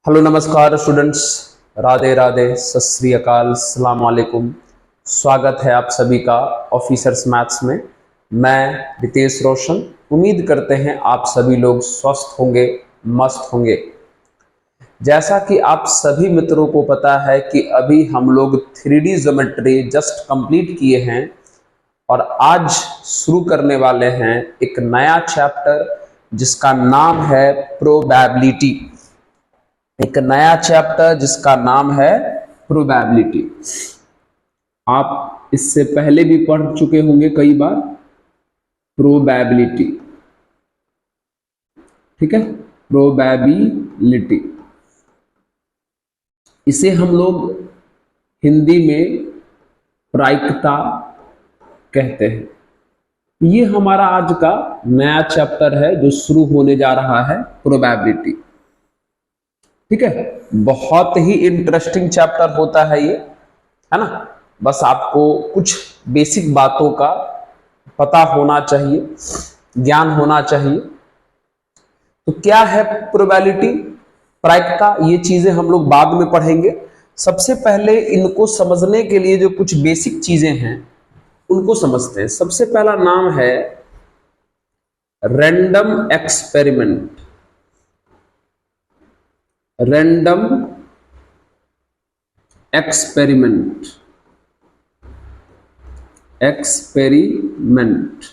Hello नमस्कार students, Radhe Radhe, सत श्री अकाल, अस्सलाम वालेकुम। स्वागत है आप सभी का ऑफिसर्स मैथ्स में। मैं रितेश रोशन। उम्मीद करते हैं आप सभी लोग स्वस्थ होंगे, मस्त होंगे। जैसा कि आप सभी मित्रों को पता है कि अभी हम लोग 3D ज्योमेट्री जस्ट कंप्लीट किए हैं और आज शुरू करने वाले हैं एक नया चैप्टर जिसका नाम है प्रोबेबिलिटी। एक नया चैप्टर जिसका नाम है प्रोबेबिलिटी। आप इससे पहले भी पढ़ चुके होंगे कई बार प्रोबेबिलिटी, ठीक है। प्रोबेबिलिटी इसे हम लोग हिंदी में प्रायिकता कहते हैं। ये हमारा आज का नया चैप्टर है जो शुरू होने जा रहा है, प्रोबेबिलिटी, ठीक है। बहुत ही इंटरेस्टिंग चैप्टर होता है ये, है ना। बस आपको कुछ बेसिक बातों का पता होना चाहिए, ज्ञान होना चाहिए। तो क्या है प्रोबेबिलिटी, प्रायिकता, ये चीजें हम लोग बाद में पढ़ेंगे। सबसे पहले इनको समझने के लिए जो कुछ बेसिक चीजें हैं उनको समझते हैं। सबसे पहला नाम है random experiment. Random experiment, experiment,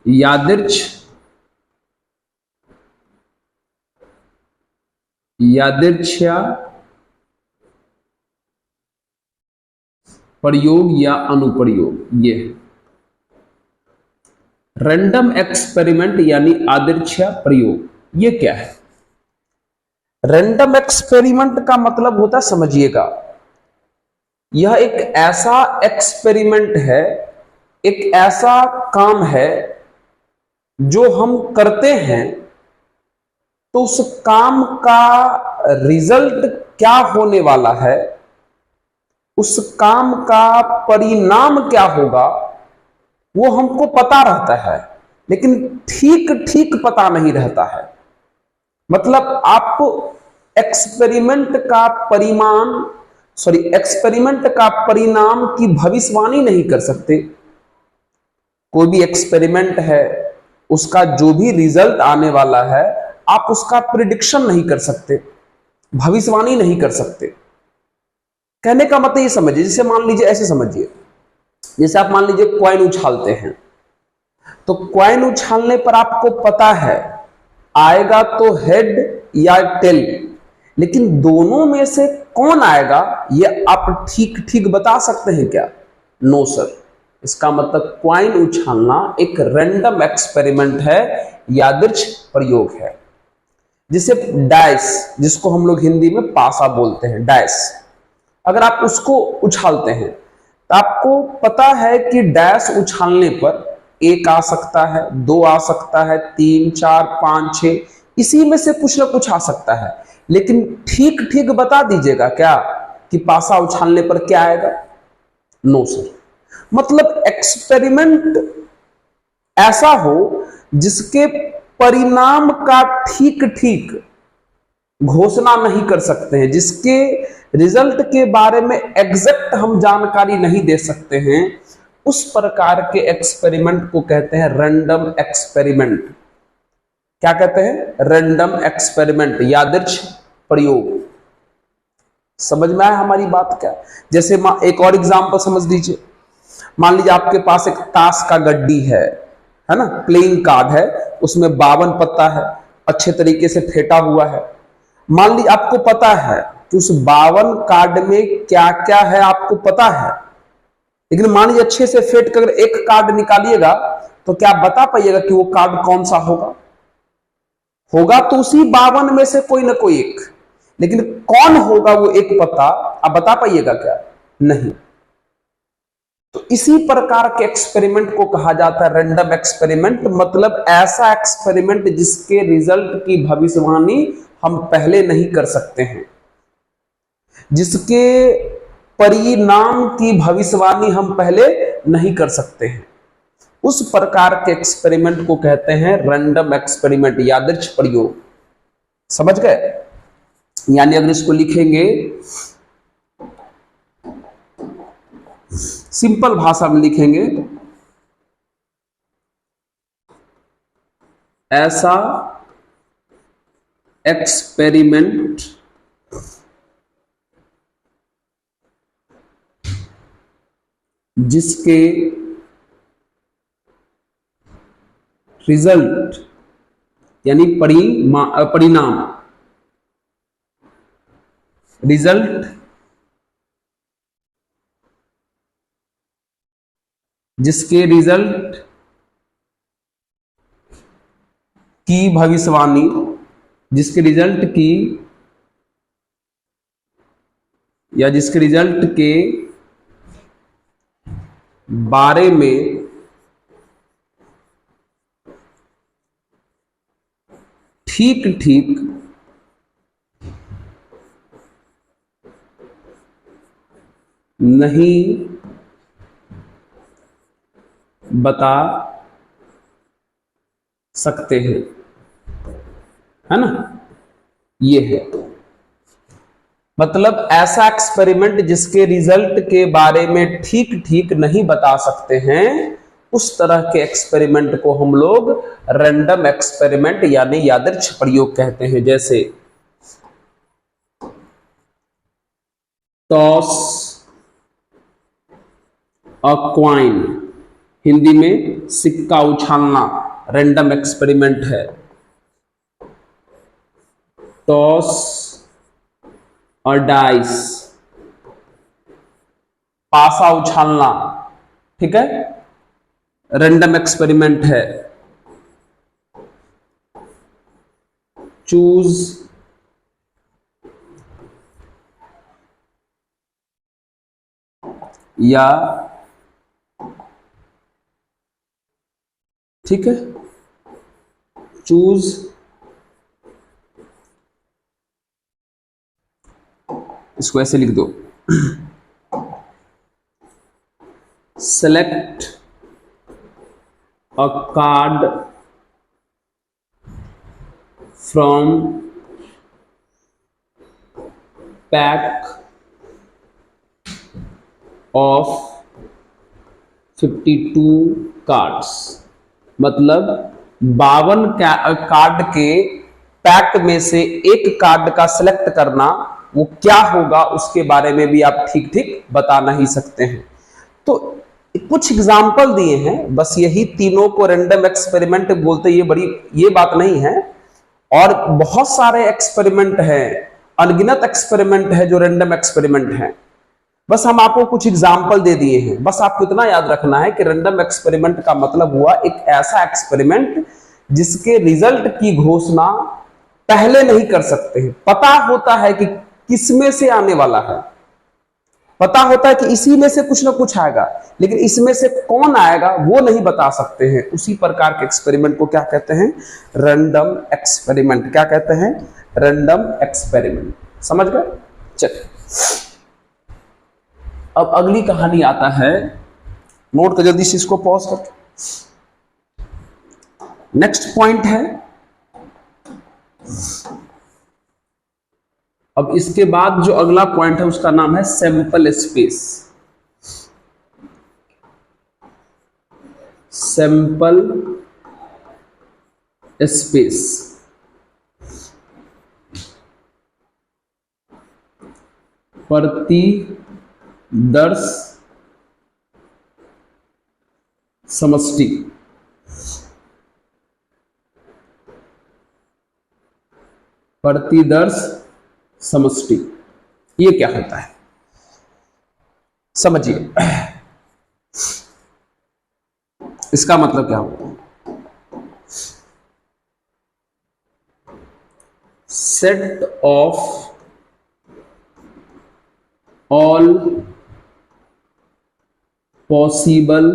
यादृच्छिक प्रयोग या अनुप्रयोग। ये रैंडम एक्सपेरिमेंट यानी यादृच्छिक प्रयोग। ये क्या है? रैंडम एक्सपेरिमेंट का मतलब होता है, समझिएगा, यह एक ऐसा एक्सपेरिमेंट है, एक ऐसा काम है जो हम करते हैं तो उस काम का रिजल्ट क्या होने वाला है, उस काम का परिणाम क्या होगा, वो हमको पता रहता है लेकिन ठीक ठीक पता नहीं रहता है। मतलब आप एक्सपेरिमेंट का परिणाम की भविष्यवाणी नहीं कर सकते। कोई भी एक्सपेरिमेंट है, उसका जो भी रिजल्ट आने वाला है आप उसका प्रिडिक्शन नहीं कर सकते, भविष्यवाणी नहीं कर सकते। कहने का मतलब ये समझिए, जैसे मान लीजिए, ऐसे समझिए, जैसे आप मान लीजिए कॉइन उछालते हैं, तो कॉइन उछालने पर आपको पता है आएगा तो हेड या टेल, लेकिन दोनों में से कौन आएगा ये आप ठीक ठीक बता सकते हैं क्या? No sir. इसका मतलब कॉइन उछालना एक रैंडम एक्सपेरिमेंट है, यादृच्छिक प्रयोग है। जैसे डैश, जिसको हम लोग हिंदी में पासा बोलते हैं, डैश, अगर आप उसको उछालते हैं तो आपको पता है कि डैश उछालने पर 1 आ सकता है, 2 आ सकता है, 3, 4, 5, 6, इसी में से कुछ ना कुछ आ सकता है। लेकिन ठीक ठीक बता दीजिएगा क्या कि पासा उछालने पर क्या आएगा? No sir. मतलब एक्सपेरिमेंट ऐसा हो जिसके परिणाम का ठीक ठीक घोषणा नहीं कर सकते हैं, जिसके रिजल्ट के बारे में एग्जैक्ट हम जानकारी नहीं दे सकते हैं, उस प्रकार के एक्सपेरिमेंट को कहते हैं रैंडम एक्सपेरिमेंट। क्या कहते हैं? रैंडम एक्सपेरिमेंट, यादृच्छिक प्रयोग। समझ में आया हमारी बात क्या? जैसे एक और एग्जांपल समझ लीजिए। मान लीजिए आपके पास एक ताश का गड्डी है ना, प्लेइंग कार्ड है, उसमें 52 पत्ता है, अच्छे तरीके से फेंटा हुआ है। मान लीजिए आपको पता है कि उस 52 कार्ड में क्या क्या है, आपको पता है, लेकिन मान लीजिए अच्छे से फेंट कर एक कार्ड निकालिएगा तो क्या बता पाइएगा कि वो कार्ड कौन सा होगा? होगा तो उसी 52 में से कोई ना कोई एक, लेकिन कौन होगा वो एक पत्ता आप बता पाइएगा क्या? नहीं। तो इसी प्रकार के एक्सपेरिमेंट को कहा जाता है रैंडम एक्सपेरिमेंट। मतलब ऐसा एक्सपेरिमेंट जिसके रिजल्ट की भविष्यवाणी हम पहले नहीं कर सकते हैं, जिसके परिणाम की भविष्यवाणी हम पहले नहीं कर सकते हैं, उस प्रकार के एक्सपेरिमेंट को कहते हैं रैंडम एक्सपेरिमेंट, यादृच्छिक प्रयोग। समझ गए? यानी अगर इसको लिखेंगे सिंपल भाषा में लिखेंगे, ऐसा एक्सपेरिमेंट जिसके रिजल्ट यानी परिणाम, रिजल्ट जिसके रिजल्ट की भविष्यवाणी, जिसके रिजल्ट की या जिसके रिजल्ट के बारे में ठीक ठीक नहीं बता सकते हैं, है ना? ये है मतलब ऐसा एक्सपेरिमेंट जिसके रिजल्ट के बारे में ठीक ठीक नहीं बता सकते हैं, उस तरह के एक्सपेरिमेंट को हम लोग रैंडम एक्सपेरिमेंट यानी यादृच्छिक प्रयोग कहते हैं। जैसे टॉस अ क्वाइन, हिंदी में सिक्का उछालना, रैंडम एक्सपेरिमेंट है। टॉस और डाइस, पासा उछालना, ठीक है, रैंडम एक्सपेरिमेंट है। चूज या, ठीक है, चूज इसको ऐसे लिख दो, select a card from pack of 52 cards, मतलब 52 कार्ड के पैक में से एक कार्ड का सिलेक्ट करना, वो क्या होगा उसके बारे में भी आप ठीक ठीक बता नहीं सकते हैं। तो कुछ एग्जाम्पल दिए हैं, बस यही तीनों को रैंडम एक्सपेरिमेंट बोलते, ये बात नहीं है। और बहुत सारे एक्सपेरिमेंट हैं, अनगिनत एक्सपेरिमेंट है जो रैंडम एक्सपेरिमेंट है। बस हम आपको कुछ एग्जाम्पल दे दिए हैं। बस आपको इतना याद रखना है कि रैंडम एक्सपेरिमेंट का मतलब हुआ एक ऐसा एक्सपेरिमेंट जिसके रिजल्ट की घोषणा पहले नहीं कर सकते हैं। पता होता है कि किसमें से आने वाला है, पता होता है कि इसी में से कुछ ना कुछ आएगा, लेकिन इसमें से कौन आएगा वो नहीं बता सकते हैं। उसी प्रकार के एक्सपेरिमेंट को क्या कहते हैं? Random experiment. क्या कहते हैं? Random experiment. समझ गए? चलिए अब अगली कहानी आता है, नोट कर जल्दी से इसको पॉज कर। नेक्स्ट पॉइंट है, अब इसके बाद जो अगला पॉइंट है उसका नाम है सैंपल स्पेस। सैंपल स्पेस प्रतिदर्श समष्टि। प्रतिदर्श समष्टि ये क्या होता है समझिए। इसका मतलब क्या होता है? Set of all possible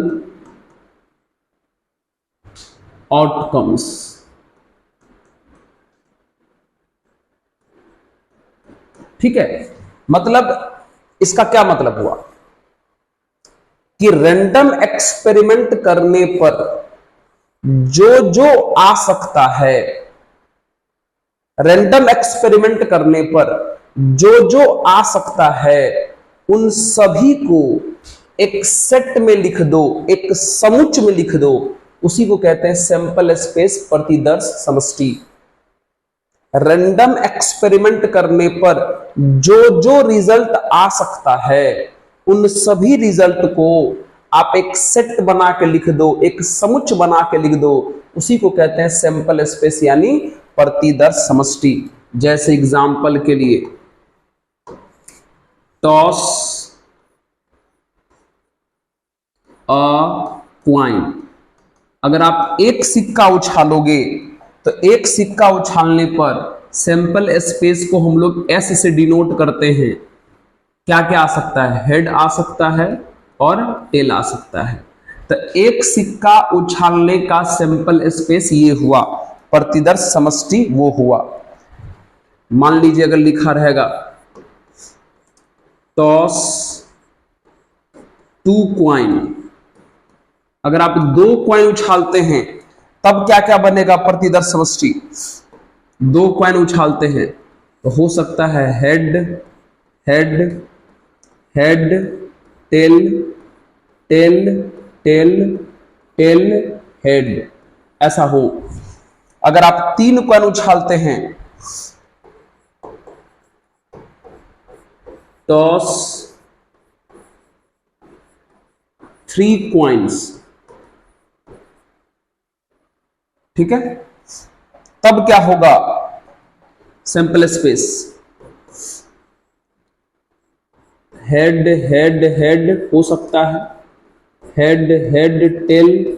outcomes, ठीक है। मतलब इसका क्या मतलब हुआ कि रैंडम एक्सपेरिमेंट करने पर जो जो आ सकता है रैंडम एक्सपेरिमेंट करने पर जो जो आ सकता है उन सभी को एक सेट में लिख दो, एक समुच्च में लिख दो, उसी को कहते हैं सैंपल स्पेस प्रतिदर्श समष्टि। रैंडम एक्सपेरिमेंट करने पर जो जो रिजल्ट आ सकता है उन सभी रिजल्ट को आप एक सेट बना के लिख दो, एक समुच्च बना के लिख दो, उसी को कहते हैं सैंपल स्पेस यानी प्रतिदर्श समष्टि। जैसे एग्जांपल के लिए टॉस अ क्वाइन, अगर आप एक सिक्का उछालोगे तो एक सिक्का उछालने पर सैंपल स्पेस को हम लोग एस से डिनोट करते हैं। क्या क्या आ सकता है? हेड आ सकता है और टेल आ सकता है। तो एक सिक्का उछालने का सैंपल स्पेस ये हुआ, प्रतिदर्श समष्टि वो हुआ। मान लीजिए अगर लिखा रहेगा टॉस 2 क्वाइन, अगर आप 2 क्वाइन उछालते हैं तब क्या क्या बनेगा प्रतिदर्श समष्टि? 2 क्वाइन उछालते हैं तो हो सकता है head head head tail tail tail tail head, ऐसा हो। अगर आप 3 क्वाइन उछालते हैं टॉस 3 क्वाइंस, ठीक है, तब क्या होगा? Sample space head head head हो सकता है, head head tail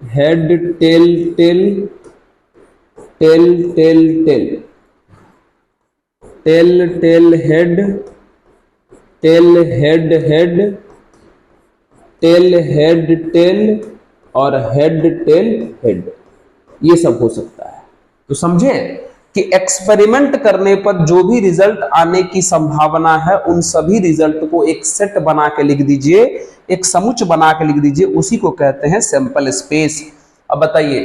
head tail tail tail tail tail tail tail head tail head head tail head tail और हेड टेल हेड, ये सब हो सकता है। तो समझे कि एक्सपेरिमेंट करने पर जो भी रिजल्ट आने की संभावना है उन सभी रिजल्ट को एक सेट बना के लिख दीजिए, एक समुच्च बना के लिख दीजिए, उसी को कहते हैं सैंपल स्पेस। अब बताइए,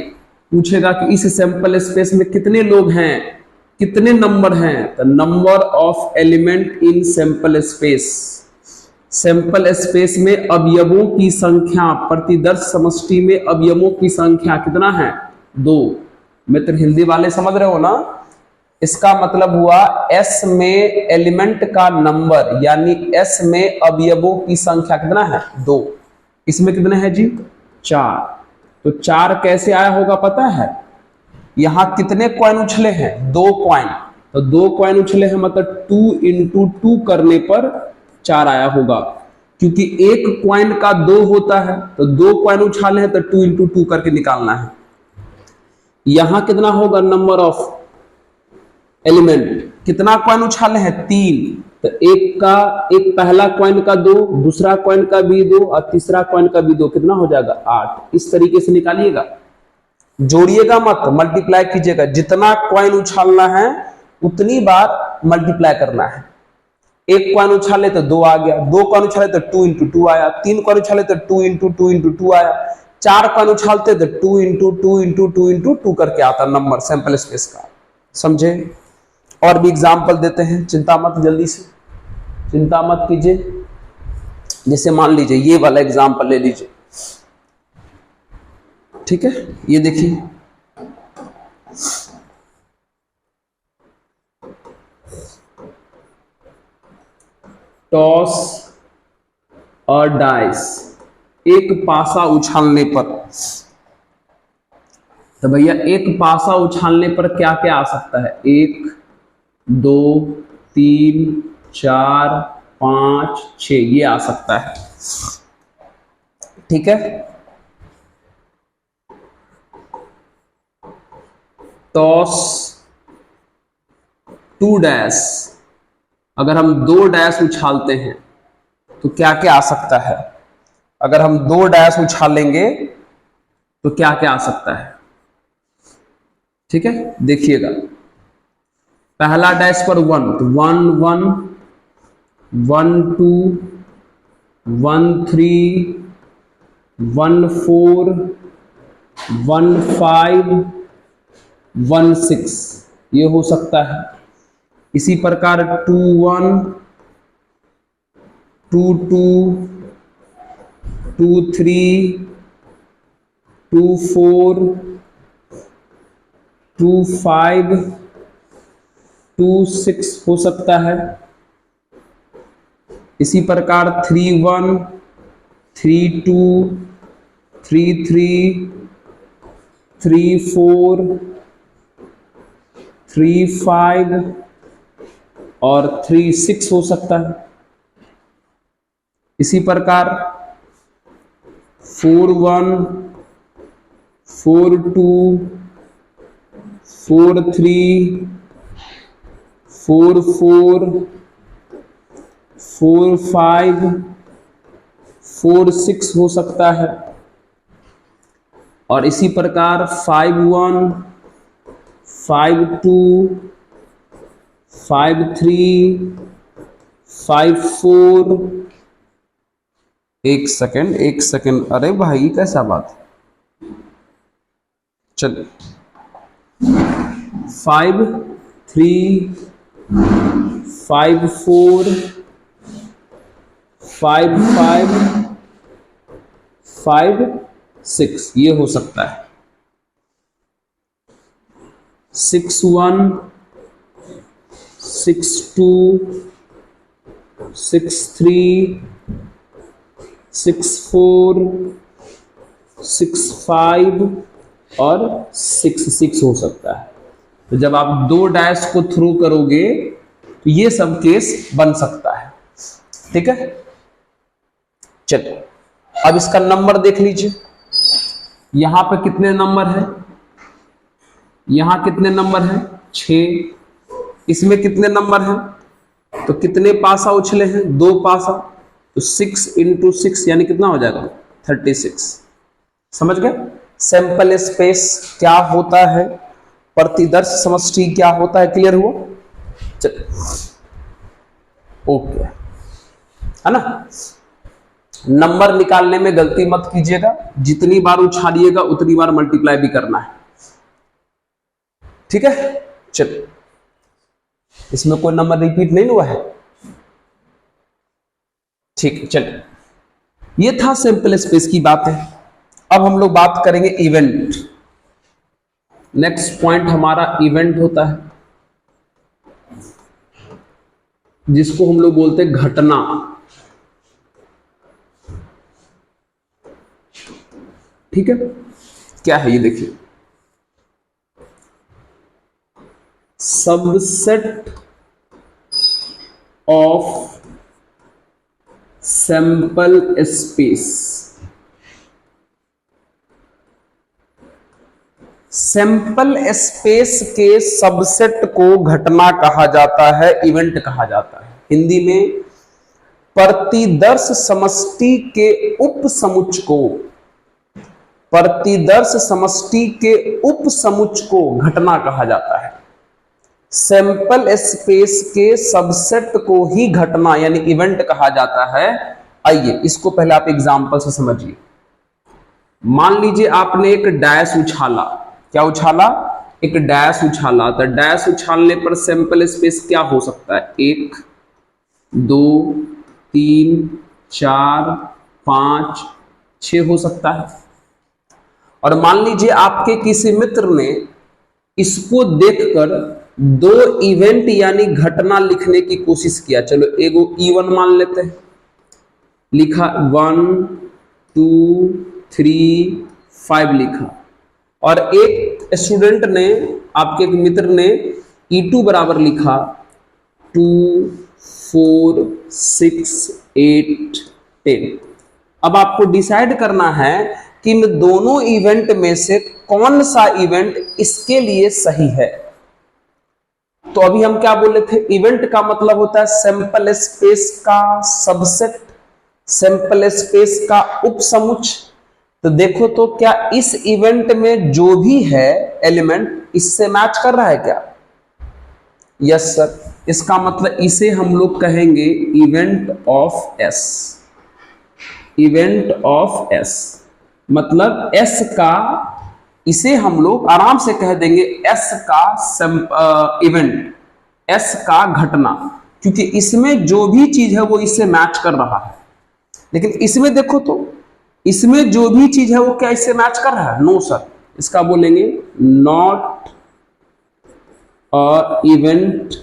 पूछेगा कि इस सैंपल स्पेस में कितने लोग हैं, कितने नंबर हैं? तो number of element in sample space, sample space में अवयवों की संख्या, प्रतिदर्श समष्टि में अवयवों की संख्या कितना है? 2। मित्र हिंदी वाले समझ रहे हो ना? इसका मतलब हुआ S में एलिमेंट का नंबर यानी S में अवयवों की संख्या कितना है? 2। इसमें कितने हैं जी? 4। तो 4 कैसे आया होगा पता है? यहां कितने कॉइन उछले हैं? 2 कॉइन। तो 2 कॉइन उछले हैं मतलब 2 इंटू 2 करने पर 4 आया होगा, क्योंकि एक कॉइन का 2 होता है, तो 2 कॉइन उछाले हैं तो 2 इंटू 2 करके निकालना है। यहां कितना होगा? नंबर ऑफ एलिमेंट, कितना कॉइन उछाले हैं? 3। तो एक पहला कॉइन का 2, दूसरा कॉइन का भी 2 और तीसरा कॉइन का भी 2, कितना हो जाएगा? 8। इस तरीके से निकालिएगा, जोड़िएगा मत, मल्टीप्लाई कीजिएगा। जितना कॉइन उछालना है उतनी बार मल्टीप्लाई करना है। एक कॉइन उछाले तो 2 आ गया, 2 कॉइन उछाले तो 2 इंटू 2 आया, 3 कॉइन उछाले तो 2 इंटू 2 इंटू 2 आया, 4 कॉइन उछालते तो 2 इंटू 2 इंटू 2 इंटू 2 करके आता नंबर सैंपल स्पेस का। समझे? और भी एग्जाम्पल देते हैं, चिंता मत, जल्दी से चिंता मत कीजिए। जैसे मान लीजिए ये वाला एग्जाम्पल ले लीजिए, ठीक है? ये देखिए, टॉस और डाइस, एक पासा उछालने पर, तो भैया एक पासा उछालने पर क्या क्या आ सकता है? 1 2 3 4 5 6, ये आ सकता है, ठीक है? टॉस 2 डैश, अगर हम 2 डैश उछालते हैं तो क्या क्या आ सकता है? अगर हम 2 डैश उछालेंगे तो क्या क्या आ सकता है? ठीक है, देखिएगा। पहला डैश पर 1, तो 1 1 1 2 1 3 1 4 1 5 1 6 ये हो सकता है। इसी प्रकार 2 1 2 2 2 3 2 4 2 5 2 6 हो सकता है। इसी प्रकार 3 1 3 2 3 3 3 4 3 5 और 3 6 हो सकता है। इसी प्रकार 4 1 4 2 4 3 4 4 4 5 4 6 हो सकता है। और इसी प्रकार 5 1 5 2 5 3 5 4 एक सेकंड, अरे भाई कैसा बात, चलिए 5 3 5 4 5 5 5 6 ये हो सकता है। 6 1 6 2 6 3 6 4 6 5 और 6 6 हो सकता है। तो जब आप 2 डैश को थ्रो करोगे तो ये सब केस बन सकता है। ठीक है, चलिए अब इसका नंबर देख लीजिए। यहां पे कितने नंबर है, यहां कितने नंबर है 6, इसमें कितने नंबर हैं, तो कितने पासा उछले हैं 2 पासा, तो 6 × 6 यानी कितना हो जाएगा 36। समझ गए सैंपल स्पेस क्या होता है, प्रतिदर्श समष्टि क्या होता है, क्लियर हुआ। चलिए ओके है ना। नंबर निकालने में गलती मत कीजिएगा, जितनी बार उछालिएगा उतनी बार मल्टीप्लाई भी करना है। ठीक है, चलिए इसमें कोई नंबर रिपीट नहीं हुआ है। ठीक है, चलिए ये था सैंपल स्पेस की बात है। अब हम लोग बात करेंगे इवेंट। नेक्स्ट पॉइंट हमारा इवेंट होता है, जिसको हम लोग बोलते हैं घटना। ठीक है, क्या है ये देखिए, subset of sample space. Sample space के सबसेट को घटना कहा जाता है, इवेंट कहा जाता है। हिंदी में प्रतिदर्श समष्टि के उपसमुच्चय को, प्रतिदर्श समष्टि के उपसमुच्चय को घटना कहा जाता है। सैंपल स्पेस के सबसेट को ही घटना यानी इवेंट कहा जाता है। आइए इसको पहले आप एग्जांपल से समझिए। मान लीजिए आपने एक डैश उछाला, क्या उछाला, एक डैश उछाला, तो डैश उछालने पर सैंपल स्पेस क्या हो सकता है, 1 2 3 4 5 6 हो सकता है। और मान लीजिए आपके किसी मित्र ने इसको देखकर 2 इवेंट यानी घटना लिखने की कोशिश किया। चलो एगो E1 मान लेते हैं, लिखा 1 2 3 5 लिखा। और एक स्टूडेंट ने, आपके एक मित्र ने E2 बराबर लिखा 2 4 6 8 10। अब आपको डिसाइड करना है कि इन दोनों इवेंट में से कौन सा इवेंट इसके लिए सही है। तो अभी हम क्या बोले थे, इवेंट का मतलब होता है सैंपल स्पेस का सबसेट, सैंपल स्पेस का उपसमुच्चय। तो देखो तो क्या इस इवेंट में जो भी है एलिमेंट इससे मैच कर रहा है क्या, यस सर। इसका मतलब इसे हम लोग कहेंगे event of S. Event of S मतलब एस का इसे हम लोग आराम से कह देंगे एस का इवेंट, एस का घटना, क्योंकि इसमें जो भी चीज है वो इससे मैच कर रहा है। लेकिन इसमें देखो तो, इसमें जो भी चीज है वो क्या इससे मैच कर रहा है? नो सर, इसका बोलेंगे not a event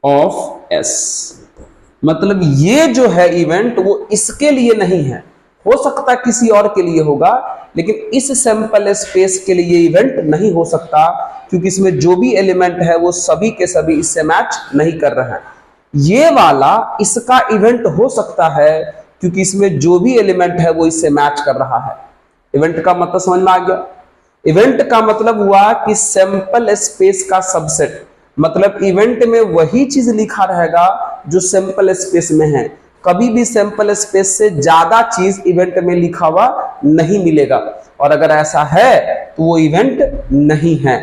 of S. मतलब ये जो है इवेंट वो इसके लिए नहीं है, हो सकता है किसी और के लिए होगा, लेकिन इस सैंपल स्पेस के लिए इवेंट नहीं हो सकता, क्योंकि इसमें जो भी एलिमेंट है वो सभी के सभी इससे मैच नहीं कर रहे हैं। ये वाला इसका इवेंट हो सकता है, क्योंकि इसमें जो भी एलिमेंट है वो इससे मैच कर रहा है। इवेंट का मतलब समझ में आ गया? इवेंट का मतलब हुआ कि सैंपल स्पेस का सबसेट, मतलब इवेंट में वही चीज लिखा रहेगा जो सैंपल स्पेस में है। कभी भी सैंपल स्पेस से ज्यादा चीज इवेंट में लिखा हुआ नहीं मिलेगा, और अगर ऐसा है तो वो इवेंट नहीं है।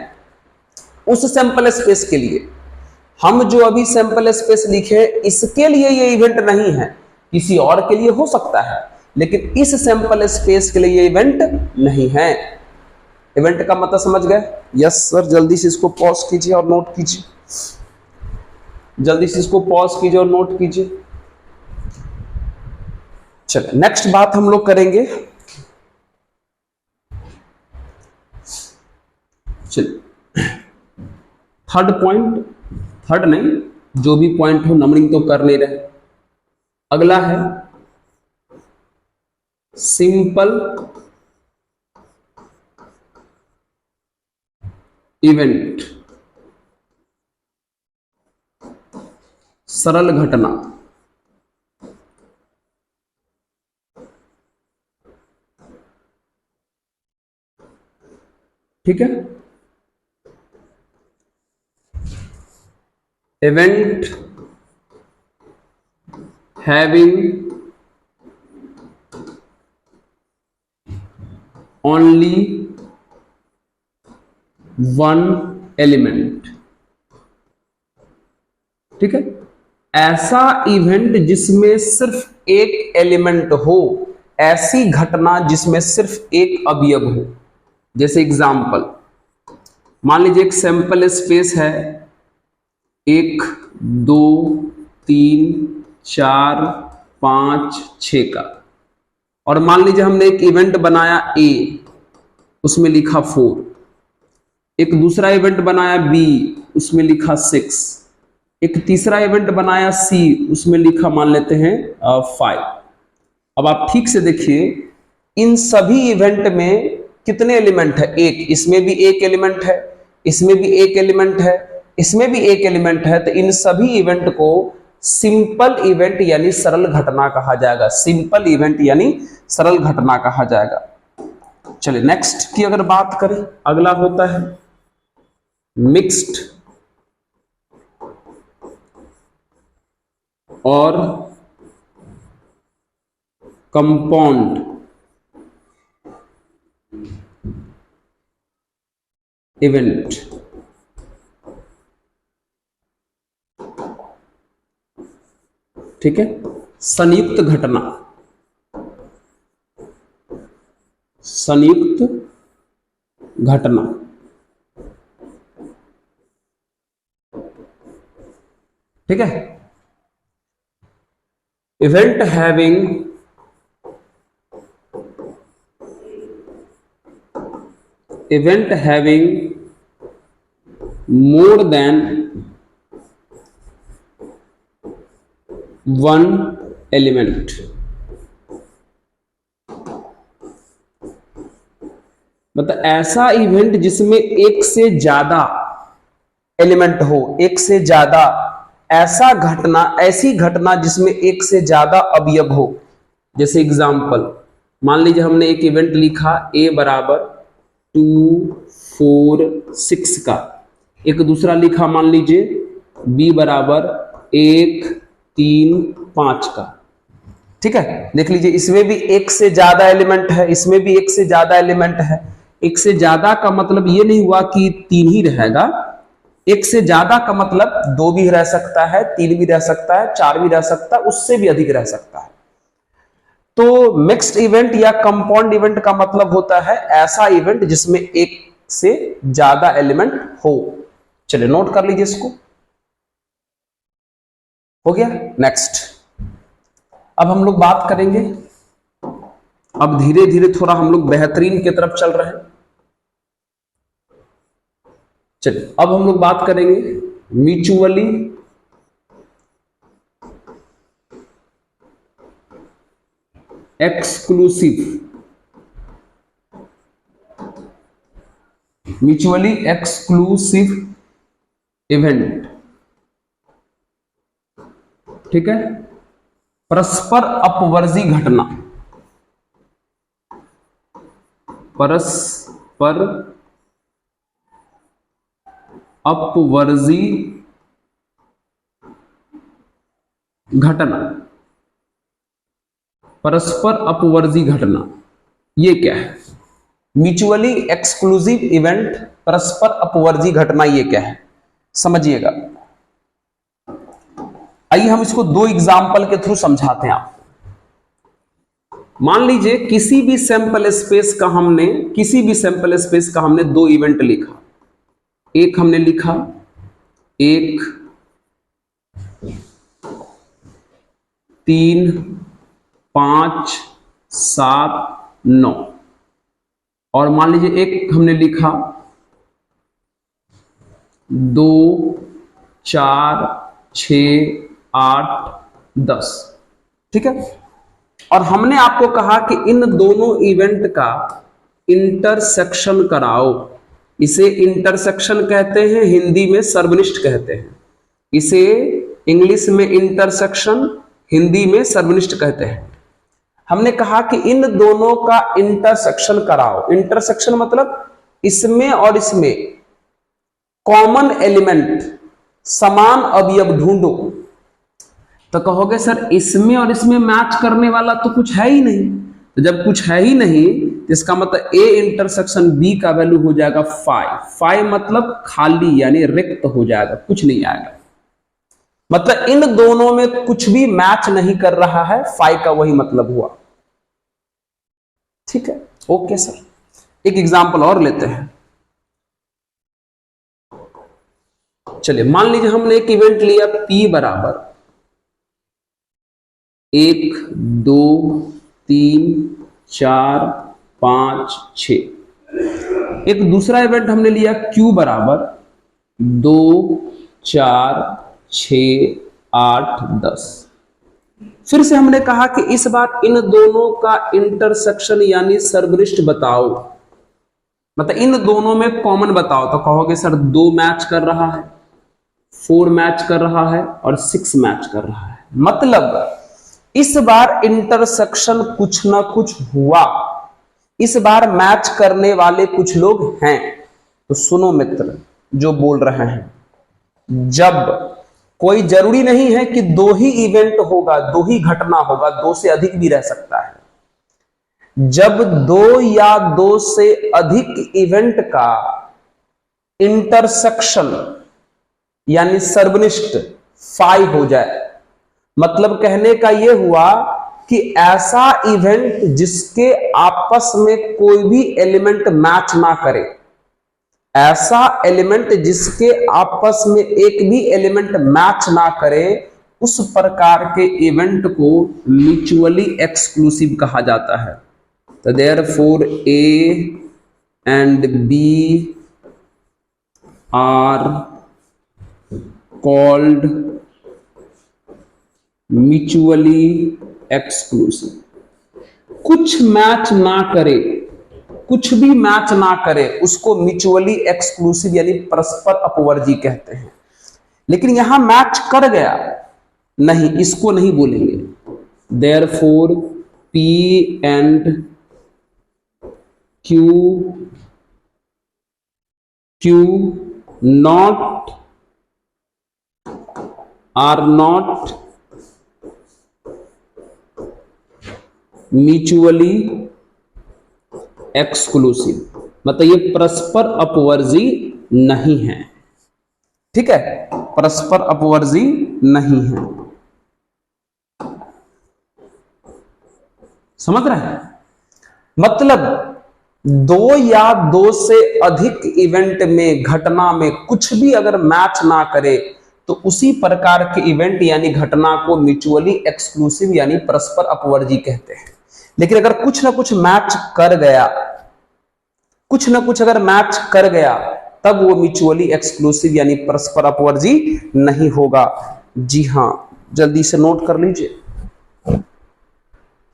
उस सैंपल स्पेस के लिए हम जो अभी सैंपल स्पेस लिखे इसके लिए ये इवेंट नहीं है, किसी और के लिए हो सकता है, लेकिन इस सैंपल स्पेस के लिए ये इवेंट नहीं है। इवेंट का मतलब समझ गए? यस सर, जल्दी से इसको पॉज कीजिए और नोट कीजिए, जल्दी से इसको पॉज कीजिए और नोट कीजिए। चलिए नेक्स्ट बात हम लोग करेंगे। चलिए थर्ड पॉइंट, थर्ड नहीं, जो भी पॉइंट हो नंबरिंग तो कर नहीं रहे। अगला है सिंपल इवेंट, सरल घटना। ठीक है, event having only one element. ठीक है, ऐसा इवेंट जिसमें सिर्फ एक एलिमेंट हो, ऐसी घटना जिसमें सिर्फ एक अवयव हो। जैसे एग्जाम्पल, मान लीजिए एक सैंपल स्पेस है 1 2 3 4 5 6 का, और मान लीजिए हमने एक इवेंट बनाया A, उसमें लिखा 4, एक दूसरा इवेंट बनाया B, उसमें लिखा 6, एक तीसरा इवेंट बनाया C, उसमें लिखा मान लेते हैं 5। अब आप ठीक से देखिए, इन सभी इवेंट में कितने एलिमेंट है? एक, इसमें भी एक एलिमेंट है, इसमें भी एक एलिमेंट है, इसमें भी एक एलिमेंट है। तो इन सभी इवेंट को सिंपल इवेंट यानी सरल घटना कहा जाएगा। सिंपल इवेंट यानी सरल घटना कहा जाएगा। चलिए नेक्स्ट की अगर बात करें, अगला होता है मिक्स्ड और कंपाउंड इवेंट। ठीक है, संयुक्त घटना, संयुक्त घटना। ठीक है, event having more than one element। मतलब ऐसा इवेंट जिसमें एक से ज्यादा एलिमेंट हो, एक से ज्यादा, ऐसा घटना, ऐसी घटना जिसमें एक से ज्यादा अवयव हो। जैसे एग्जाम्पल, मान लीजिए हमने एक इवेंट लिखा A बराबर 2 4 6 का, एक दूसरा लिखा मान लीजिए B बराबर 1 3 5 का। ठीक है, देख लीजिए इसमें भी एक से ज्यादा एलिमेंट है, इसमें भी एक से ज्यादा एलिमेंट है। एक से ज्यादा का मतलब ये नहीं हुआ कि 3 ही रहेगा, एक से ज्यादा का मतलब 2 भी रह सकता है, 3 भी रह सकता है, 4 भी रह सकता है, उससे भी अधिक रह सकता है। तो मिक्स्ड इवेंट या कंपाउंड इवेंट का मतलब होता है ऐसा इवेंट जिसमें एक से ज्यादा एलिमेंट हो। चलिए नोट कर लीजिए इसको, हो गया। नेक्स्ट, अब हम लोग बात करेंगे, अब धीरे धीरे थोड़ा हम लोग बेहतरीन की तरफ चल रहे हैं। चलिए अब हम लोग बात करेंगे mutually exclusive, mutually exclusive event, ठीक है। परस्पर अपवर्जी घटना, परस्पर अपवर्जी घटना, परस्पर अपवर्जी घटना, ये क्या है? म्यूचुअली एक्सक्लूसिव इवेंट, परस्पर अपवर्जी घटना, ये क्या है समझिएगा। आइए हम इसको दो एग्जाम्पल के थ्रू समझाते हैं आपको। मान लीजिए किसी भी सैंपल स्पेस का हमने दो इवेंट लिखा। एक हमने लिखा 1 3 5 7 9, और मान लीजिए एक हमने लिखा 2 4 6 8 10, ठीक है। और हमने आपको कहा कि इन दोनों इवेंट का इंटरसेक्शन कराओ। इसे इंटरसेक्शन कहते हैं, हिंदी में सर्वनिष्ठ कहते हैं। इसे इंग्लिश में इंटरसेक्शन, हिंदी में सर्वनिष्ठ कहते हैं। हमने कहा कि इन दोनों का इंटरसेक्शन कराओ। इंटरसेक्शन मतलब इसमें और इसमें कॉमन एलिमेंट, समान अवयव ढूंढो। तो कहोगे सर इसमें और इसमें मैच करने वाला तो कुछ है ही नहीं। तो जब कुछ है ही नहीं तो इसका मतलब ए इंटरसेक्शन बी का वैल्यू हो जाएगा 5। 5 मतलब खाली, यानी रिक्त हो जाएगा, कुछ नहीं आएगा। मतलब इन दोनों में कुछ भी मैच नहीं कर रहा है, 5 का वही मतलब हुआ, ठीक है। ओके सर, एक एग्जांपल और लेते हैं। चलिए मान लीजिए हमने एक इवेंट लिया P बराबर 1 2 3 4 5 6। एक दूसरा इवेंट हमने लिया Q बराबर 2 4 6 8 10। फिर से हमने कहा कि इस बार इन दोनों का इंटरसेक्शन यानी सर्वनिष्ठ बताओ। मतलब इन दोनों में कॉमन बताओ। तो कहोगे सर 2 मैच कर रहा है, 4 मैच कर रहा है और 6 मैच कर रहा है। मतलब इस बार इंटरसेक्शन कुछ ना कुछ हुआ, इस बार मैच करने वाले कुछ लोग हैं। तो सुनो मित्र जो बोल रहे हैं, जब कोई जरूरी नहीं है कि 2 ही इवेंट होगा, 2 ही घटना होगा, 2 से अधिक भी रह सकता है। जब 2 या 2 से अधिक इवेंट का इंटरसेक्शन यानी सर्वनिष्ठ 5 हो जाए, मतलब कहने का यह हुआ कि ऐसा इवेंट जिसके आपस में कोई भी एलिमेंट मैच ना करे, ऐसा एलिमेंट जिसके आपस में एक भी एलिमेंट मैच ना करे, उस प्रकार के इवेंट को म्यूचुअली एक्सक्लूसिव कहा जाता है। तो therefore A and B are called mutually exclusive. कुछ मैच ना करे, कुछ भी मैच ना करे, उसको म्यूचुअली एक्सक्लूसिव यानी परस्पर अपवर्जी कहते हैं। लेकिन यहां मैच कर गया, नहीं, इसको नहीं बोलेंगे। Therefore P and Q not are not mutually exclusive. मतलब ये परस्पर अपवर्जी नहीं है, ठीक है, परस्पर अपवर्जी नहीं है। समझ रहे हैं? मतलब दो या दो से अधिक इवेंट में, घटना में कुछ भी अगर मैच ना करे तो उसी प्रकार के इवेंट यानी घटना को म्यूचुअली एक्सक्लूसिव यानी परस्पर अपवर्जी कहते हैं। लेकिन अगर कुछ ना कुछ मैच कर गया, कुछ ना कुछ अगर मैच कर गया, तब वो म्यूचुअली एक्सक्लूसिव यानी परस्पर अपवर्जी नहीं होगा। जी हां, जल्दी से नोट कर लीजिए।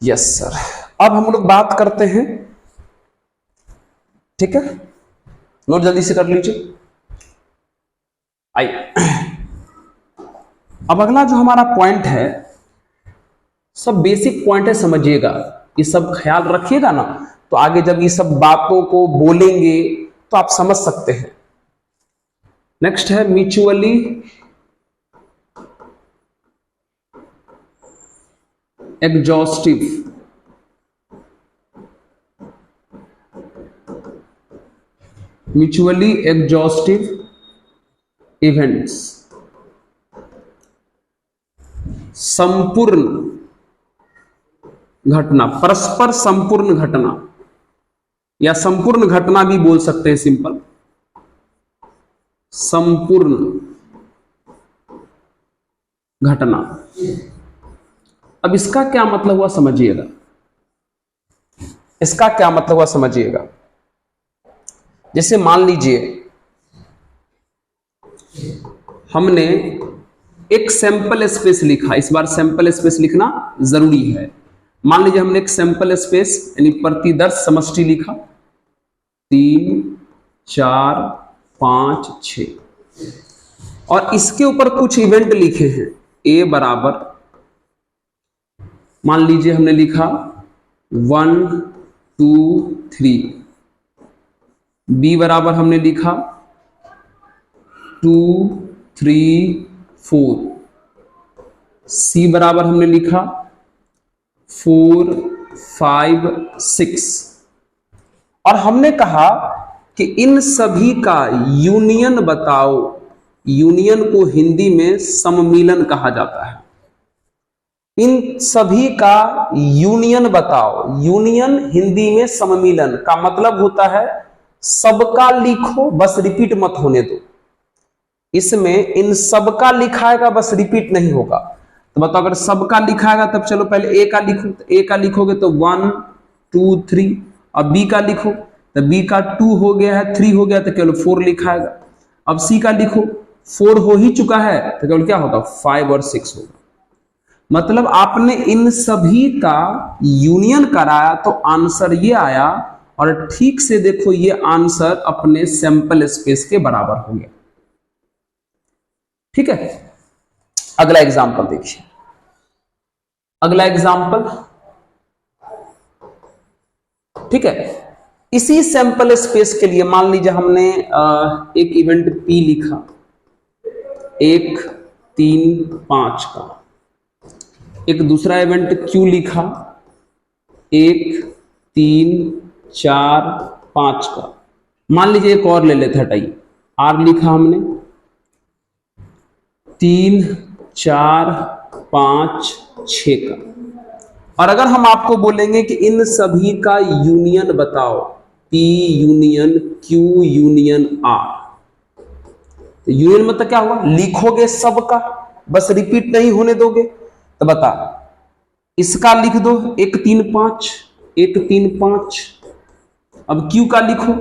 Yes sir. अब हम लोग बात करते हैं, ठीक है, नोट जल्दी से कर लीजिए। आइए, अब अगला जो हमारा पॉइंट है, सब बेसिक पॉइंट है, समझिएगा, ये सब ख्याल रखिएगा ना, तो आगे जब ये सब बातों को बोलेंगे तो आप समझ सकते हैं। नेक्स्ट है mutually exhaustive mutually exhaustive events, संपूर्ण घटना, परस्पर संपूर्ण घटना, या संपूर्ण घटना भी बोल सकते हैं, सिंपल संपूर्ण घटना। अब इसका क्या मतलब हुआ समझिएगा, इसका क्या मतलब हुआ समझिएगा। जैसे मान लीजिए हमने एक सैंपल स्पेस लिखा, इस बार सैंपल स्पेस लिखना जरूरी है। मान लीजिए हमने एक सैंपल स्पेस यानी प्रतिदर्श समष्टि लिखा 3 4 5 6, और इसके ऊपर कुछ इवेंट लिखे हैं। ए बराबर मान लीजिए हमने लिखा 1 2 3, बी बराबर हमने लिखा 2 3 4, सी बराबर हमने लिखा 4 5 6, और हमने कहा कि इन सभी का यूनियन बताओ। यूनियन को हिंदी में सम्मिलन कहा जाता है। इन सभी का यूनियन बताओ। यूनियन हिंदी में सम्मिलन का मतलब होता है सबका लिखो, बस रिपीट मत होने दो। इसमें इन सबका लिखाएगा, बस रिपीट नहीं होगा। तो बताओ, अगर सबका लिखाएगा तब चलो पहले ए का लिखो, तो ए का लिखोगे तो 1 2 3, अब बी का लिखो तो बी का 2 हो गया है, 3 हो गया तो केवल 4 लिखाएगा। अब सी का लिखो, 4 हो ही चुका है तो केवल क्या होगा, 5 और 6 होगा। मतलब आपने इन सभी का यूनियन कराया तो आंसर ये आया, और ठीक से देखो ये आंसर अपने सैंपल स्पेस के बराबर हो गया। ठीक है, अगला एग्जांपल देखिए। अगला एग्जांपल, ठीक है, इसी सैंपल स्पेस के लिए मान लीजिए हमने एक इवेंट पी लिखा 1 3 5 का, एक दूसरा इवेंट क्यू लिखा 1 3 4 5 का। मान लीजिए एक और ले लेते, हटाइए, आर लिखा हमने 3 4 5 6 का। और अगर हम आपको बोलेंगे कि इन सभी का यूनियन बताओ, P union Q union R, तो यूनियन मतलब क्या हुआ, लिखोगे सबका, बस रिपीट नहीं होने दोगे। तो बता, इसका लिख दो 1 3 5 1 3 5। अब Q का लिखो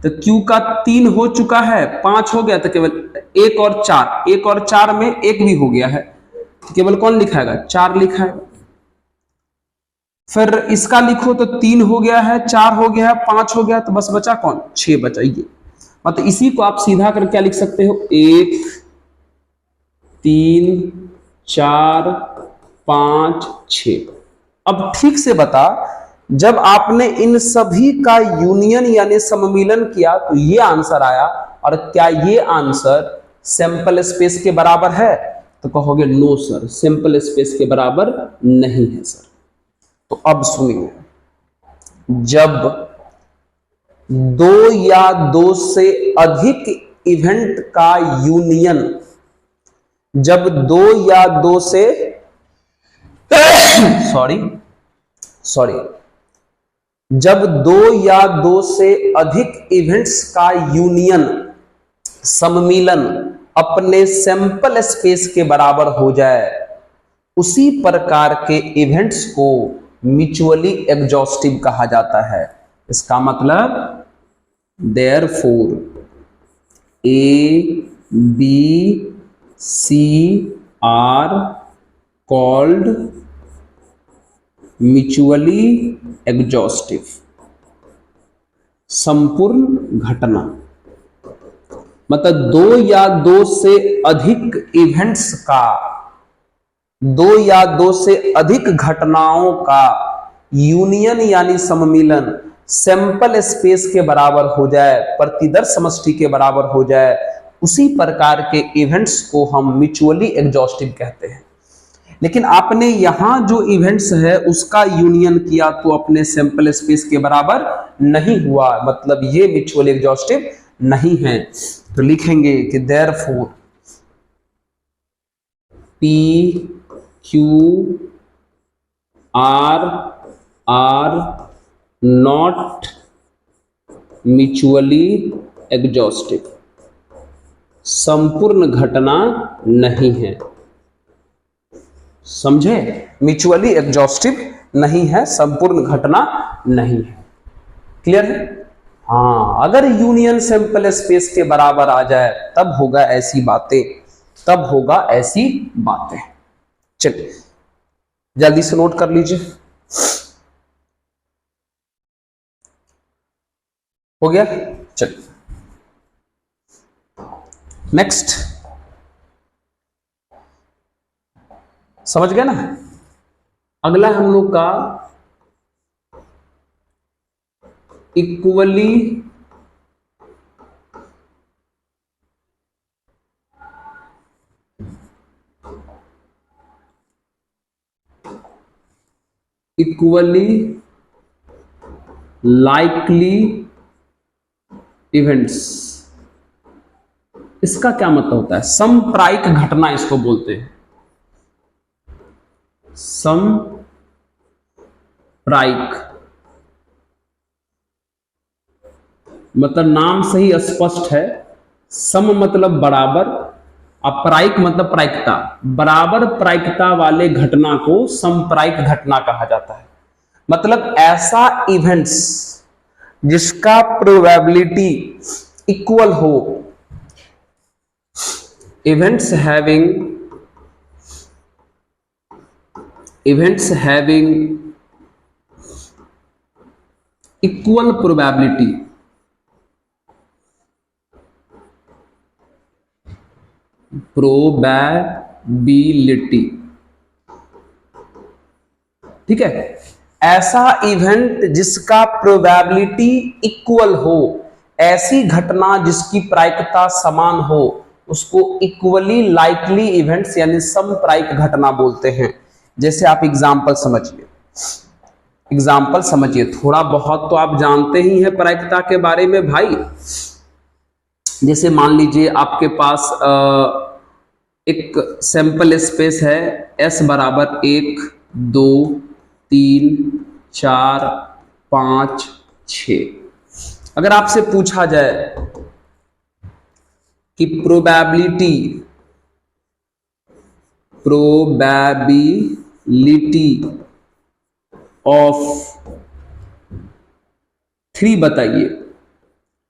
तो Q का 3 हो चुका है, 5 हो गया, तो केवल 1 और 4, 1 और 4 में 1 भी हो गया है, तो केवल कौन लिखाएगा, 4 लिखाएगा। फिर इसका लिखो तो 3 हो गया है, 4 हो गया है, 5 हो गया, तो बस बचा कौन, 6 बचा। ये मतलब इसी को आप सीधा कर क्या लिख सकते हो, 1 3 4 5 6। अब ठीक से बता, जब आपने इन सभी का यूनियन यानी सम्मिलन किया तो ये आंसर आया, और क्या ये आंसर सैंपल स्पेस के बराबर है? तो कहोगे नो सर, सैंपल स्पेस के बराबर नहीं है सर। तो अब सुनिए, जब 2 या 2 से अधिक इवेंट का यूनियन, जब 2 या 2 से सॉरी, जब दो या दो से अधिक इवेंट्स का यूनियन, सम्मिलन अपने सैंपल स्पेस के बराबर हो जाए, उसी प्रकार के इवेंट्स को म्यूचुअली एग्जॉस्टिव कहा जाता है। इसका मतलब therefore A B C are called mutually exhaustive. संपूर्ण घटना मतलब दो या दो से अधिक इवेंट्स का, दो या दो से अधिक घटनाओं का यूनियन यानी सम्मिलन सैंपल स्पेस के बराबर हो जाए, प्रतिदर्श समष्टि के बराबर हो जाए, उसी प्रकार के इवेंट्स को हम म्यूचुअली एग्जॉस्टिव कहते हैं। लेकिन आपने यहां जो इवेंट्स है उसका यूनियन किया तो अपने सैंपल स्पेस के बराबर नहीं हुआ, मतलब ये म्यूचुअली एग्जॉस्टिव नहीं है। तो लिखेंगे कि therefore P Q R not mutually exhaustive, संपूर्ण घटना नहीं है। समझे? म्यूचुअली एग्जॉस्टिव नहीं है, संपूर्ण घटना नहीं है। क्लियर है? हाँ, अगर यूनियन सैंपल स्पेस के बराबर आ जाए तब होगा ऐसी बातें, तब होगा ऐसी बातें। चलिए जल्दी से नोट कर लीजिए। हो गया? चलिए नेक्स्ट, समझ गए ना? अगला हम लोग का इक्वली लाइकली इवेंट्स। इसका क्या मतलब होता है? समप्रायिक घटना इसको बोलते हैं, समप्रायिक। मतलब नाम से ही स्पष्ट है, सम मतलब बराबर, अप्रायिक मतलब प्रायिकता, बराबर प्रायिकता वाले घटना को समप्रायिक घटना कहा जाता है। मतलब ऐसा इवेंट्स जिसका प्रोबेबिलिटी इक्वल हो, इवेंट्स हैविंग इक्वल प्रोबेबिलिटी, ठीक है। ऐसा इवेंट जिसका प्रोबेबिलिटी इक्वल हो, ऐसी घटना जिसकी प्रायिकता समान हो, उसको इक्वली लाइकली इवेंट्स यानी समप्रायिक घटना बोलते हैं। जैसे आप एग्जाम्पल समझिए, थोड़ा बहुत तो आप जानते ही हैं प्रायिकता के बारे में भाई। जैसे मान लीजिए आपके पास एक सैंपल स्पेस है, S बराबर 1 2 3 4 5 6। अगर आपसे पूछा जाए कि प्रोबेबिलिटी ऑफ 3 बताइए,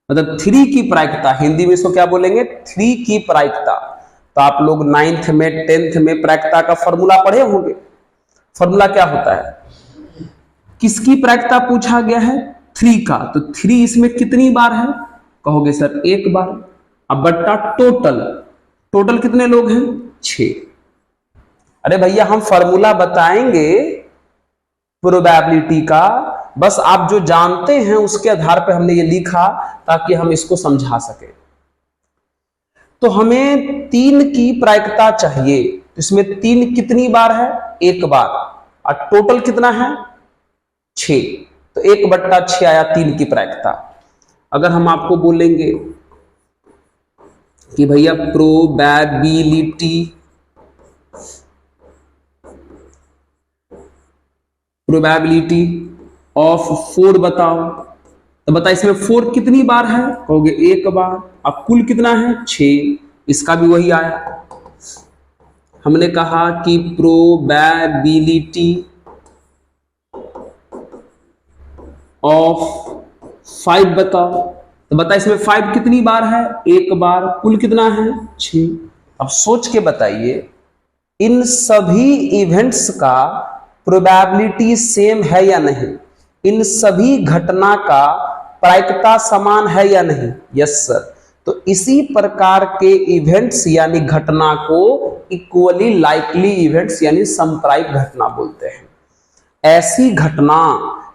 मतलब 3 की प्रायिकता, हिंदी में इसको क्या बोलेंगे? 3 की प्रायिकता। तो आप लोग 9th में 10th में प्रायिकता का फॉर्मूला पढ़े होंगे। फॉर्मूला क्या होता है? किसकी प्रायिकता पूछा गया है? 3 का। तो 3 इसमें कितनी बार है? कहोगे सर 1 बार। अब बट्टा टोटल कितने लोग हैं? 6। अरे भैया हम फॉर्मूला बताएंगे प्रोबेबिलिटी का, बस आप जो जानते हैं उसके आधार पर हमने ये लिखा ताकि हम इसको समझा सके। तो हमें 3 की प्रायिकता चाहिए, इसमें 3 कितनी बार है? 1 बार। और टोटल कितना है? 6। तो 1/6 आया 3 की प्रायिकता। अगर हम आपको बोलेंगे कि भैया प्रोबेबिलिटी प्रोबेबिलिटी ऑफ 4 बताओ। तो बता इसमें 4 कितनी बार है, कहोगे 1 बार। अब कुल कितना है 6, इसका भी वही आया। हमने कहा कि प्रोबेबिलिटी ऑफ 5 बताओ। तो बता इसमें 5 कितनी बार है, 1 बार। कुल कितना है 6। अब सोच के बताइए इन सभी इवेंट्स का प्रोबेबिलिटी सेम है या नहीं, इन सभी घटना का प्रायिकता समान है या नहीं। Yes sir. तो इसी प्रकार के इवेंट्स यानी घटना को इक्वली लाइकली इवेंट्स यानी समप्रायिक घटना बोलते हैं। ऐसी घटना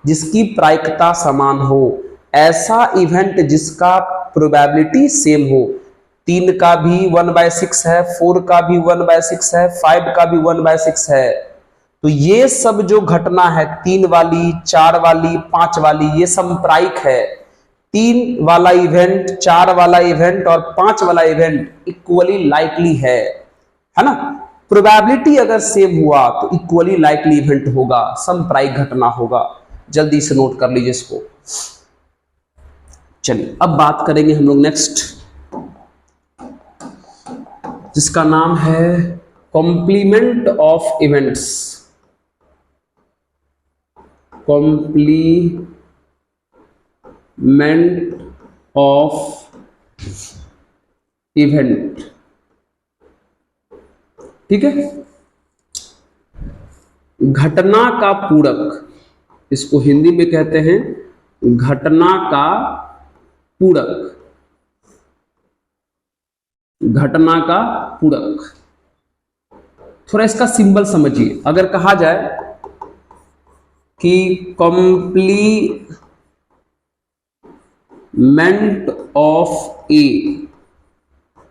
जिसकी प्रायिकता समान हो, ऐसा इवेंट जिसका प्रोबेबिलिटी सेम हो। 3 का भी 1/6 है, 4 का भी 1/6 है, 5 का भी 1/6 है। तो ये सब जो घटना है 3 वाली, 4 वाली, 5 वाली, ये समप्रायिक है। 3 वाला इवेंट, 4 वाला इवेंट और 5 वाला इवेंट इक्वली लाइकली है ना। प्रोबेबिलिटी अगर सेम हुआ तो इक्वली लाइकली इवेंट होगा, समप्रायिक घटना होगा। जल्दी से नोट कर लीजिए इसको। चलिए अब बात करेंगे हम लोग नेक्स्ट, जिसका नाम है complement of events. Complement of event, ठीक है। घटना का पूरक, इसको हिंदी में कहते हैं घटना का पूरक। घटना का पूरक, थोड़ा इसका सिंबल समझिए। अगर कहा जाए कि कॉम्प्लीमेंट ऑफ ए,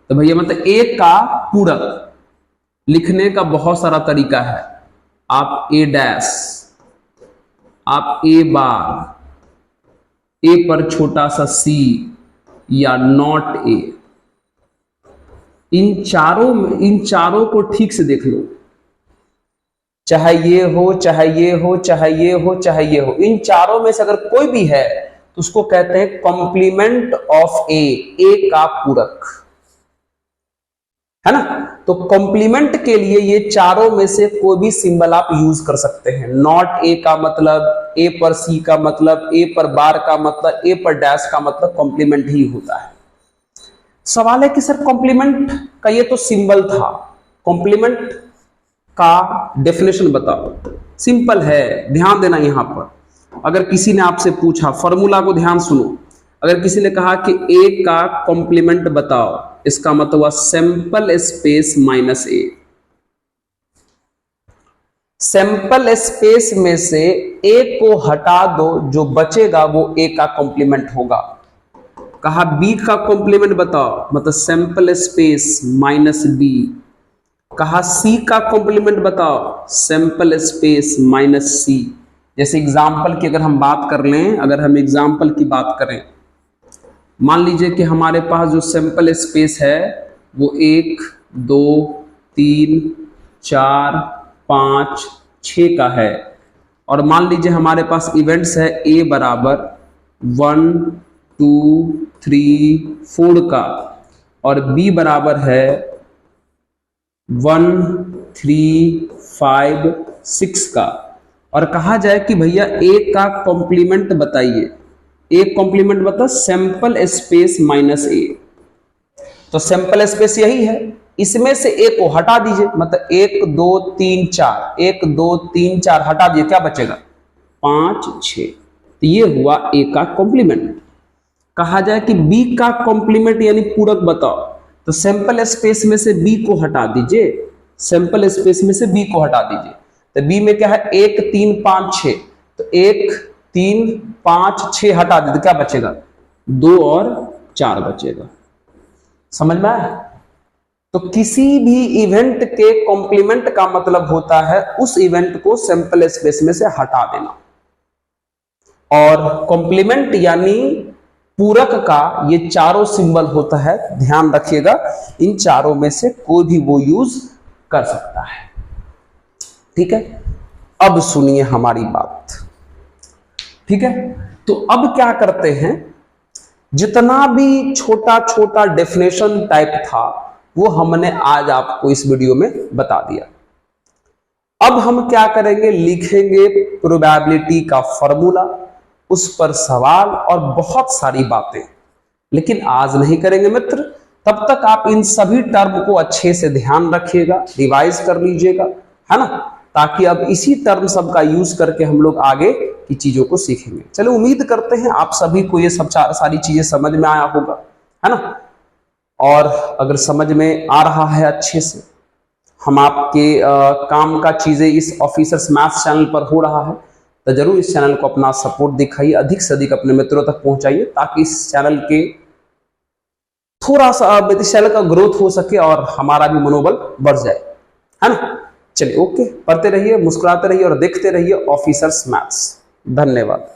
तो भैया मतलब ए का पूरक लिखने का बहुत सारा तरीका है। आप ए डैश, आप ए बार, ए पर छोटा सा सी या नॉट ए, इन चारों को ठीक से देख लो। चाहे ये हो, चाहे ये हो, चाहे ये हो, चाहे ये हो, इन चारों में से अगर कोई भी है तो उसको कहते हैं कॉम्प्लीमेंट ऑफ ए का पूरक, है ना। तो कॉम्प्लीमेंट के लिए ये चारों में से कोई भी सिंबल आप यूज कर सकते हैं। नॉट ए का मतलब, ए पर सी का मतलब, ए पर बार का मतलब, ए पर डैश का मतलब कॉम्प्लीमेंट ही होता है। सवाल है कि सर कॉम्प्लीमेंट का ये तो सिंबल था, कॉम्प्लीमेंट का डेफिनेशन बताओ। सिंपल है, ध्यान देना यहां पर। अगर किसी ने आपसे पूछा, फॉर्मूला को ध्यान सुनो, अगर किसी ने कहा कि ए का कॉम्प्लीमेंट बताओ, इसका मतलब हुआ सैंपल स्पेस माइनस ए। सैंपल स्पेस में से ए को हटा दो, जो बचेगा वो ए का कॉम्प्लीमेंट होगा। कहा बी का कॉम्प्लीमेंट बताओ, मतलब सैंपल स्पेस माइनस बी। कहा सी का कॉम्प्लीमेंट बताओ, सैंपल स्पेस माइनस सी। जैसे एग्जाम्पल की अगर हम बात कर लें, अगर हम एग्जाम्पल की बात करें, मान लीजिए कि हमारे पास जो सैंपल स्पेस है वो 1 2 3 4 5 6 का है, और मान लीजिए हमारे पास इवेंट्स है a बराबर 1 2 3 4 का, और b बराबर है 1 3 5 6 का। और कहा जाए कि भैया a का कॉम्प्लीमेंट बताइए। एक कॉम्प्लीमेंट मतलब सैंपल स्पेस माइनस ए। तो सैंपल स्पेस यही है, इसमें से ए को हटा दीजिए, मतलब 1 2 3 4, 1 2 3 4 हटा दीजिए, क्या बचेगा 5 6। तो ये हुआ ए का कॉम्प्लीमेंट। कहा जाए कि बी का कॉम्प्लीमेंट यानी पूरक बताओ, तो सैंपल स्पेस में से बी को हटा दीजिए, सैंपल स्पेस में से बी को हटा दीजिए। तो बी में क्या है 1 3 5 6, तो 1 3 5 6 हटा दे तो क्या बचेगा 2 और 4 बचेगा। समझ में आया? तो किसी भी इवेंट के कॉम्प्लीमेंट का मतलब होता है उस इवेंट को सैंपल स्पेस में से हटा देना। और कॉम्प्लीमेंट यानी पूरक का ये चारों सिंबल होता है, ध्यान रखिएगा, इन चारों में से कोई भी वो यूज कर सकता है। ठीक है, अब सुनिए हमारी बात, ठीक है। तो अब क्या करते हैं, जितना भी छोटा छोटा डेफिनेशन टाइप था वो हमने आज आपको इस वीडियो में बता दिया। अब हम क्या करेंगे, लिखेंगे प्रोबेबिलिटी का फॉर्मूला, उस पर सवाल और बहुत सारी बातें, लेकिन आज नहीं करेंगे मित्र। तब तक आप इन सभी टर्म को अच्छे से ध्यान रखिएगा, रिवाइज कर लीजिएगा, है ना, ताकि अब इसी टर्म सब का यूज करके हम लोग आगे की चीजों को सीखेंगे। चलो, उम्मीद करते हैं आप सभी को ये सब सारी चीजें समझ में आया होगा, है ना। और अगर समझ में आ रहा है अच्छे से, हम आपके काम का चीजें इस ऑफिसर्स मैथ्स चैनल पर हो रहा है, तो जरूर इस चैनल को अपना सपोर्ट दिखाइए, अधिक से अधिक अपने मित्रों तक पहुंचाइए, ताकि इस चैनल के थोड़ा सा इस चैनल का ग्रोथ हो सके और हमारा भी मनोबल बढ़ जाए, है ना। चलिए, ओके, पढ़ते रहिए, मुस्कुराते रहिए और देखते रहिए ऑफिसर्स मैथ्स। धन्यवाद।